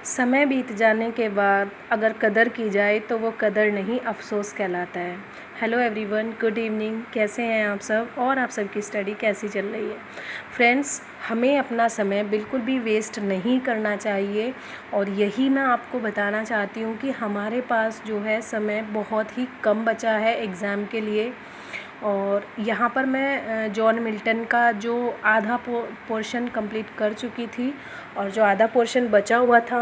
समय बीत जाने के बाद अगर कदर की जाए तो वो कदर नहीं अफ़सोस कहलाता है। Hello everyone, good evening. कैसे हैं आप सब और आप सबकी स्टडी कैसी चल रही है? फ्रेंड्स, हमें अपना समय बिल्कुल भी वेस्ट नहीं करना चाहिए और यही मैं आपको बताना चाहती हूँ कि हमारे पास जो है समय बहुत ही कम बचा है एग्ज़ाम के लिए। और यहाँ पर मैं जॉन मिल्टन का जो आधा पोर्शन कंप्लीट कर चुकी थी और जो आधा पोर्शन बचा हुआ था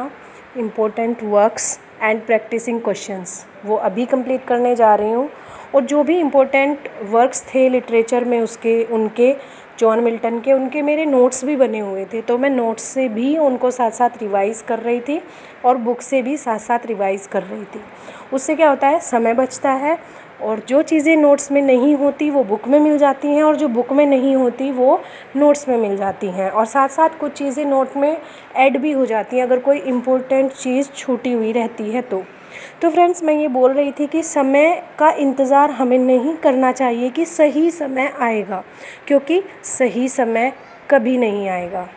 important works and practicing questions, वो अभी कंप्लीट करने जा रही हूँ। और जो भी इम्पोर्टेंट वर्क्स थे लिटरेचर में उनके जॉन मिल्टन के उनके मेरे नोट्स भी बने हुए थे, तो मैं नोट्स से भी उनको साथ साथ रिवाइज़ कर रही थी और बुक से भी साथ साथ रिवाइज़ कर रही थी। उससे क्या होता है, समय बचता है और जो चीज़ें नोट्स में नहीं होती वो बुक में मिल जाती हैं और जो बुक में नहीं होती वो नोट्स में मिल जाती हैं। और साथ साथ कुछ चीज़ें नोट में ऐड भी हो जाती हैं अगर कोई इम्पोर्टेंट चीज़ छूटी हुई रहती है तो फ्रेंड्स, मैं ये बोल रही थी कि समय का इंतज़ार हमें नहीं करना चाहिए कि सही समय आएगा, क्योंकि सही समय कभी नहीं आएगा।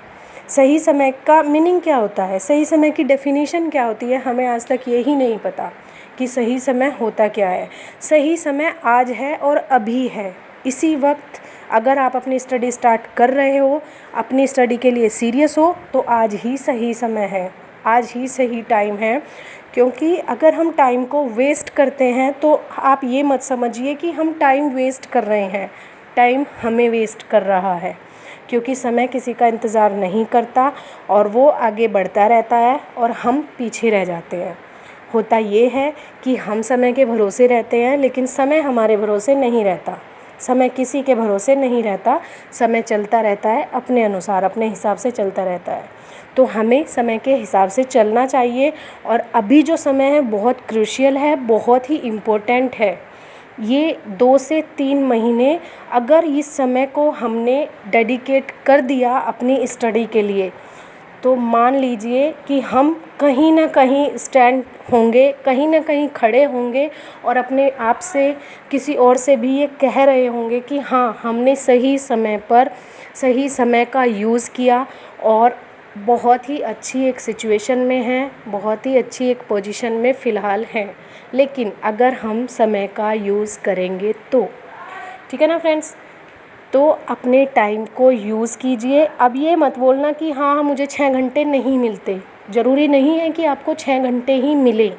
सही समय का मीनिंग क्या होता है, सही समय की डेफिनेशन क्या होती है, हमें आज तक यही नहीं पता कि सही समय होता क्या है। सही समय आज है और अभी है, इसी वक्त अगर आप अपनी स्टडी स्टार्ट कर रहे हो, अपनी स्टडी के लिए सीरियस हो, तो आज ही सही समय है, आज ही सही टाइम है। क्योंकि अगर हम टाइम को वेस्ट करते हैं तो आप ये मत समझिए कि हम टाइम वेस्ट कर रहे हैं, टाइम हमें वेस्ट कर रहा है। क्योंकि समय किसी का इंतज़ार नहीं करता और वो आगे बढ़ता रहता है और हम पीछे रह जाते हैं। होता ये है कि हम समय के भरोसे रहते हैं, लेकिन समय हमारे भरोसे नहीं रहता। समय किसी के भरोसे नहीं रहता, समय चलता रहता है अपने अनुसार, अपने हिसाब से चलता रहता है। तो हमें समय के हिसाब से चलना चाहिए। और अभी जो समय है बहुत क्रूशियल है, बहुत ही इम्पोर्टेंट है। ये 2 से 3 महीने अगर इस समय को हमने डेडिकेट कर दिया अपनी स्टडी के लिए, तो मान लीजिए कि हम कहीं ना कहीं स्टैंड होंगे, कहीं ना कहीं खड़े होंगे और अपने आप से किसी और से भी ये कह रहे होंगे कि हाँ, हमने सही समय पर सही समय का यूज़ किया और बहुत ही अच्छी एक सिचुएशन में हैं, बहुत ही अच्छी एक पोजीशन में फ़िलहाल हैं। लेकिन अगर हम समय का यूज़ करेंगे तो ठीक है ना फ्रेंड्स, तो अपने टाइम को यूज़ कीजिए। अब ये मत बोलना कि हाँ मुझे 6 घंटे नहीं मिलते। ज़रूरी नहीं है कि आपको 6 घंटे ही मिले,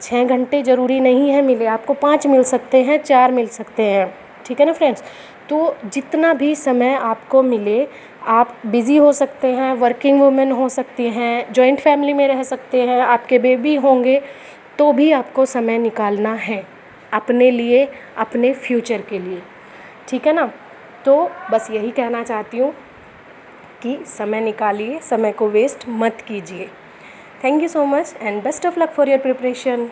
6 घंटे ज़रूरी नहीं है मिले, आपको 5 मिल सकते हैं, 4 मिल सकते हैं, ठीक है ना फ्रेंड्स। तो जितना भी समय आपको मिले, आप बिज़ी हो सकते हैं, वर्किंग वुमेन हो सकती हैं, जॉइंट फैमिली में रह सकते हैं, आपके बेबी होंगे, तो भी आपको समय निकालना है अपने लिए, अपने फ्यूचर के लिए, ठीक है ना। तो बस यही कहना चाहती हूँ कि समय निकालिए, समय को वेस्ट मत कीजिए। Thank you so much and best of luck for your preparation.